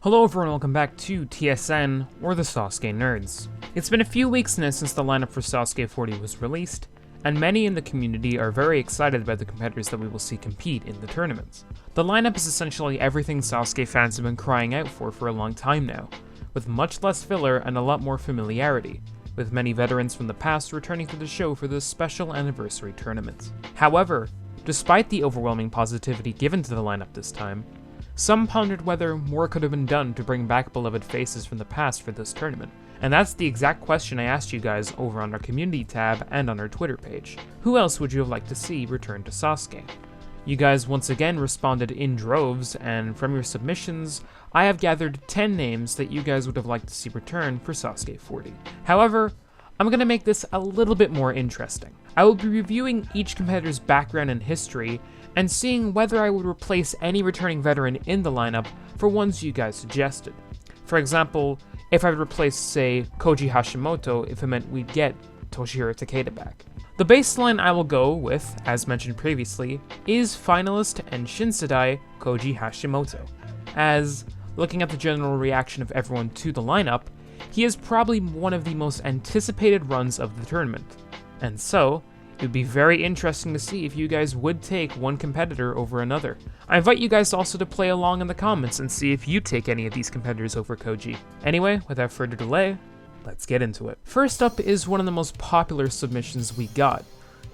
Hello everyone, welcome back to TSN, or the SASUKE Nerds. It's been a few weeks now since the lineup for SASUKE 40 was released, and many in the community are very excited by the competitors that we will see compete in the tournaments. The lineup is essentially everything SASUKE fans have been crying out for a long time now, with much less filler and a lot more familiarity, with many veterans from the past returning to the show for this special anniversary tournament. However, despite the overwhelming positivity given to the lineup this time, some pondered whether more could have been done to bring back beloved faces from the past for this tournament. And that's the exact question I asked you guys over on our community tab and on our Twitter page. Who else would you have liked to see return to SASUKE? You guys once again responded in droves, and from your submissions, I have gathered 10 names that you guys would have liked to see return for SASUKE 40. However, I'm going to make this a little bit more interesting. I will be reviewing each competitor's background and history, and seeing whether I would replace any returning veteran in the lineup for ones you guys suggested. For example, if I would replace, say, Koji Hashimoto if it meant we'd get Toshihiro Takeda back. The baseline I will go with, as mentioned previously, is finalist and Shinseidai Koji Hashimoto, as, looking at the general reaction of everyone to the lineup, he is probably one of the most anticipated runs of the tournament, and so, it would be very interesting to see if you guys would take one competitor over another. I invite you guys also to play along in the comments and see if you take any of these competitors over Koji. Anyway, without further delay, let's get into it. First up is one of the most popular submissions we got.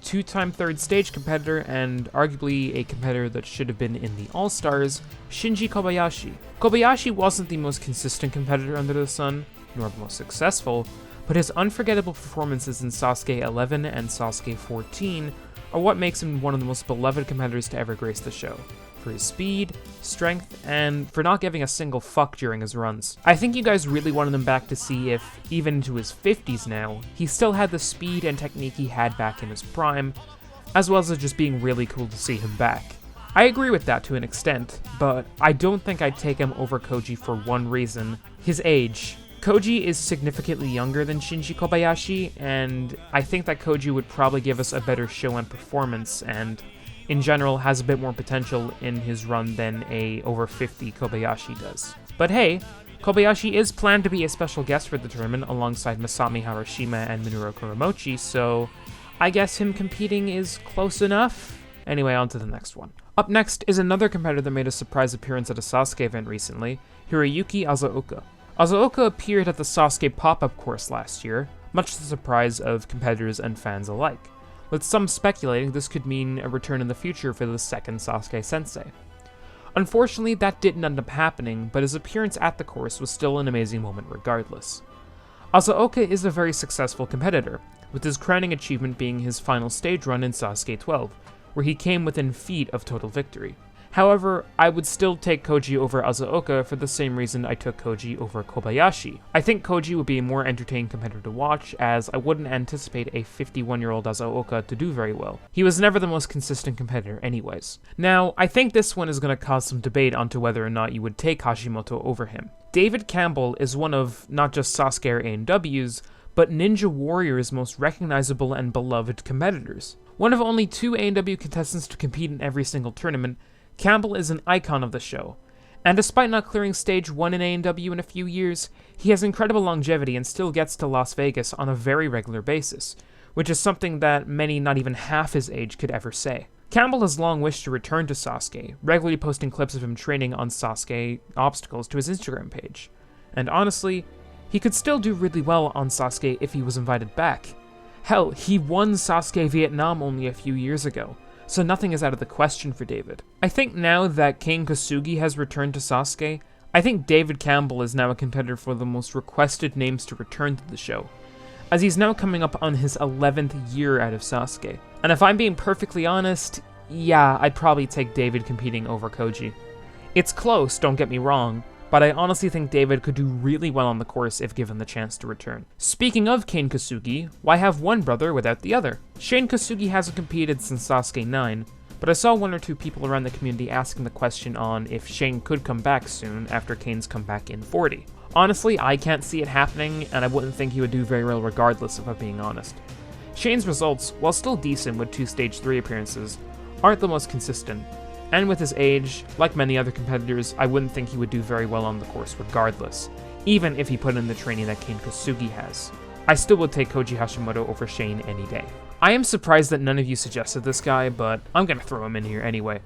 Two-time third stage competitor and arguably a competitor that should have been in the All-Stars, Shinji Kobayashi. Kobayashi wasn't the most consistent competitor under the sun, nor the most successful, but his unforgettable performances in SASUKE 11 and SASUKE 14 are what makes him one of the most beloved competitors to ever grace the show, for his speed, strength, and for not giving a single fuck during his runs. I think you guys really wanted him back to see if, even into his 50s now, he still had the speed and technique he had back in his prime, as well as it just being really cool to see him back. I agree with that to an extent, but I don't think I'd take him over Koji for one reason: his age. Koji is significantly younger than Shinji Kobayashi, and I think that Koji would probably give us a better show and performance, and in general has a bit more potential in his run than a over 50 Kobayashi does. But hey, Kobayashi is planned to be a special guest for the tournament alongside Masami Harashima and Minoru Kuramochi, so I guess him competing is close enough. Anyway, on to the next one. Up next is another competitor that made a surprise appearance at a SASUKE event recently, Hiroyuki Azaoka. Azaoka appeared at the SASUKE pop-up course last year, much to the surprise of competitors and fans alike, with some speculating this could mean a return in the future for the second Sasuke Sensei. Unfortunately, that didn't end up happening, but his appearance at the course was still an amazing moment regardless. Azaoka is a very successful competitor, with his crowning achievement being his final stage run in SASUKE 12, where he came within feet of total victory. However, I would still take Koji over Azaoka for the same reason I took Koji over Kobayashi. I think Koji would be a more entertaining competitor to watch, as I wouldn't anticipate a 51-year-old Azaoka to do very well. He was never the most consistent competitor anyways. Now, I think this one is going to cause some debate onto whether or not you would take Hashimoto over him. David Campbell is one of not just SASUKE A&W's, but Ninja Warrior's most recognizable and beloved competitors. One of only 2 A&W contestants to compete in every single tournament, Campbell is an icon of the show, and despite not clearing stage 1 in A&W in a few years, he has incredible longevity and still gets to Las Vegas on a very regular basis, which is something that many not even half his age could ever say. Campbell has long wished to return to SASUKE, regularly posting clips of him training on SASUKE obstacles to his Instagram page, and honestly, he could still do really well on SASUKE if he was invited back. Hell, he won SASUKE Vietnam only a few years ago, so nothing is out of the question for David. I think now that Kane Kosugi has returned to SASUKE, I think David Campbell is now a contender for the most requested names to return to the show, as he's now coming up on his 11th year out of SASUKE. And if I'm being perfectly honest, yeah, I'd probably take David competing over Koji. It's close, don't get me wrong, but I honestly think David could do really well on the course if given the chance to return. Speaking of Kane Kosugi, why have one brother without the other? Shane Kosugi hasn't competed since SASUKE 9, but I saw one or two people around the community asking the question on if Shane could come back soon after Kane's comeback in 40. Honestly, I can't see it happening, and I wouldn't think he would do very well regardless, if I'm being honest. Shane's results, while still decent with 2 Stage 3 appearances, aren't the most consistent, and with his age, like many other competitors, I wouldn't think he would do very well on the course regardless, even if he put in the training that Kane Kosugi has. I still would take Koji Hashimoto over Shane any day. I am surprised that none of you suggested this guy, but I'm gonna throw him in here anyway.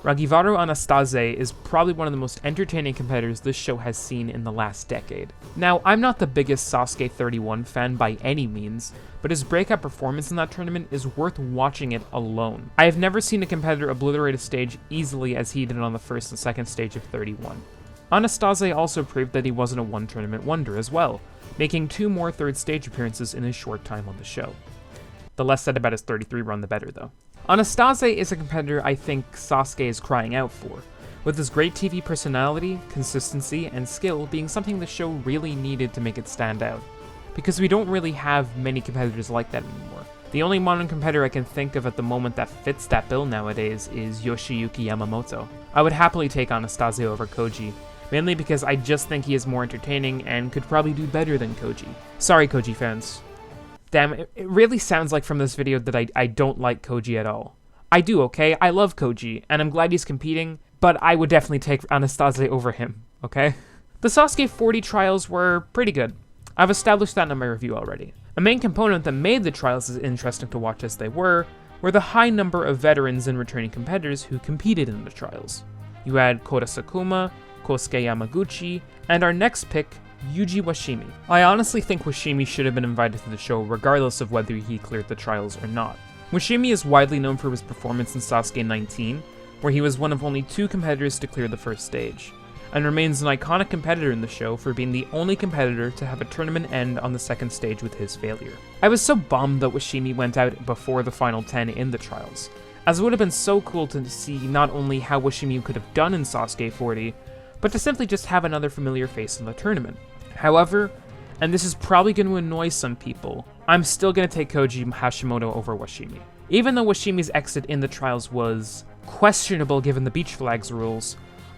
Ragivaru Anastase is probably one of the most entertaining competitors this show has seen in the last decade. Now, I'm not the biggest Sasuke 31 fan by any means, but his breakout performance in that tournament is worth watching it alone. I have never seen a competitor obliterate a stage easily as he did on the first and second stage of 31. Anastase also proved that he wasn't a one-tournament wonder as well, making 2 more third stage appearances in his short time on the show. The less said about his 33 run, the better though. Anastase is a competitor I think Sasuke is crying out for, with his great TV personality, consistency, and skill being something the show really needed to make it stand out, because we don't really have many competitors like that anymore. The only modern competitor I can think of at the moment that fits that bill nowadays is Yoshiyuki Yamamoto. I would happily take Anastase over Koji, mainly because I just think he is more entertaining and could probably do better than Koji. Sorry, Koji fans. Damn, it really sounds like from this video that I don't like Koji at all. I do, okay? I love Koji, and I'm glad he's competing, but I would definitely take Anastase over him, okay? The Sasuke 40 trials were pretty good. I've established that in my review already. A main component that made the trials as interesting to watch as they were the high number of veterans and returning competitors who competed in the trials. You had Kota Sakuma, Kosuke Yamaguchi, and our next pick, Yuji Washimi. I honestly think Washimi should have been invited to the show regardless of whether he cleared the trials or not. Washimi is widely known for his performance in Sasuke 19, where he was one of only 2 competitors to clear the first stage, and remains an iconic competitor in the show for being the only competitor to have a tournament end on the second stage with his failure. I was so bummed that Washimi went out before the final 10 in the trials, as it would have been so cool to see not only how Washimi could have done in Sasuke 40, but to simply just have another familiar face in the tournament. However, and this is probably going to annoy some people, I'm still going to take Koji Hashimoto over Washimi. Even though Washimi's exit in the trials was questionable given the beach flags rules,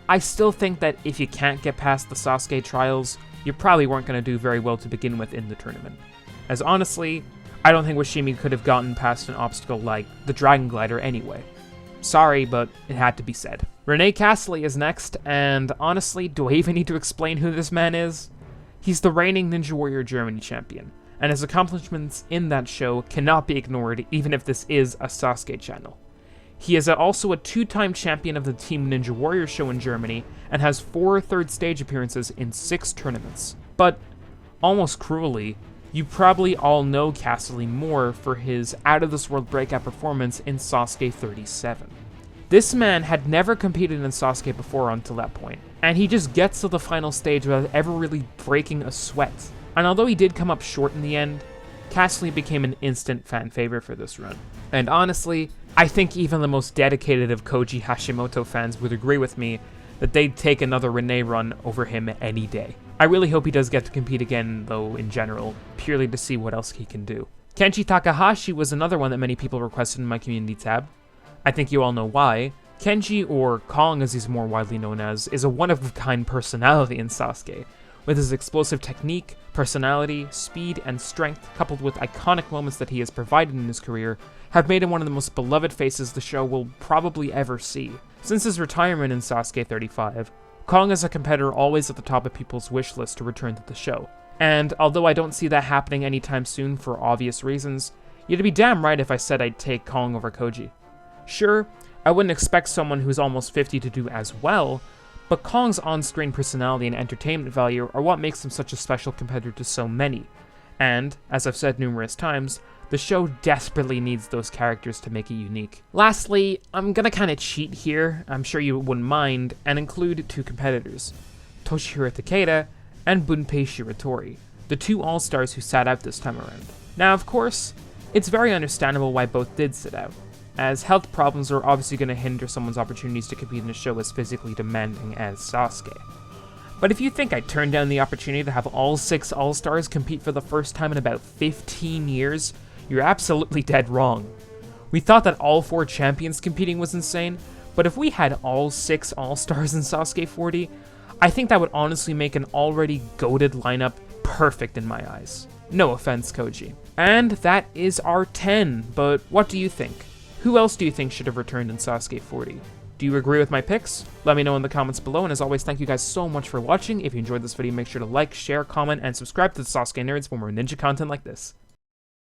I still think that if you can't get past the Sasuke trials, you probably weren't going to do very well to begin with in the tournament. As honestly, I don't think Washimi could have gotten past an obstacle like the Dragon Glider anyway. Sorry, but it had to be said. Rene Castle is next, and honestly, do I even need to explain who this man is? He's the reigning Ninja Warrior Germany champion, and his accomplishments in that show cannot be ignored even if this is a Sasuke channel. He is also a 2-time champion of the Team Ninja Warrior show in Germany, and has 4 third stage appearances in 6 tournaments. But, almost cruelly, you probably all know Castle more for his out-of-this-world breakout performance in Sasuke 37. This man had never competed in Sasuke before until that point, and he just gets to the final stage without ever really breaking a sweat. And although he did come up short in the end, Castle became an instant fan favorite for this run. And honestly, I think even the most dedicated of Koji Hashimoto fans would agree with me that they'd take another Rene run over him any day. I really hope he does get to compete again, though, in general, purely to see what else he can do. Kenji Takahashi was another one that many people requested in my community tab. I think you all know why. Kenji, or Kong as he's more widely known as, is a one-of-a-kind personality in Sasuke, with his explosive technique, personality, speed, and strength, coupled with iconic moments that he has provided in his career, have made him one of the most beloved faces the show will probably ever see. Since his retirement in Sasuke 35, Kong is a competitor always at the top of people's wish list to return to the show. And although I don't see that happening anytime soon for obvious reasons, you'd be damn right if I said I'd take Kong over Koji. Sure, I wouldn't expect someone who's almost 50 to do as well, but Kong's on-screen personality and entertainment value are what makes him such a special competitor to so many. And, as I've said numerous times, the show desperately needs those characters to make it unique. Lastly, I'm gonna kinda cheat here, I'm sure you wouldn't mind, and include 2 competitors, Toshihiro Takeda and Bunpei Shiratori, the 2 all-stars who sat out this time around. Now, of course, it's very understandable why both did sit out, as health problems are obviously going to hinder someone's opportunities to compete in a show as physically demanding as Sasuke. But if you think I turned down the opportunity to have all 6 All-Stars compete for the first time in about 15 years, you're absolutely dead wrong. We thought that all 4 champions competing was insane, but if we had all 6 All-Stars in Sasuke 40, I think that would honestly make an already goated lineup perfect in my eyes. No offense, Koji. And that is our 10, but what do you think? Who else do you think should have returned in Sasuke 40? Do you agree with my picks? Let me know in the comments below, and as always, thank you guys so much for watching. If you enjoyed this video, make sure to like, share, comment, and subscribe to the SASUKE Nerds for more ninja content like this.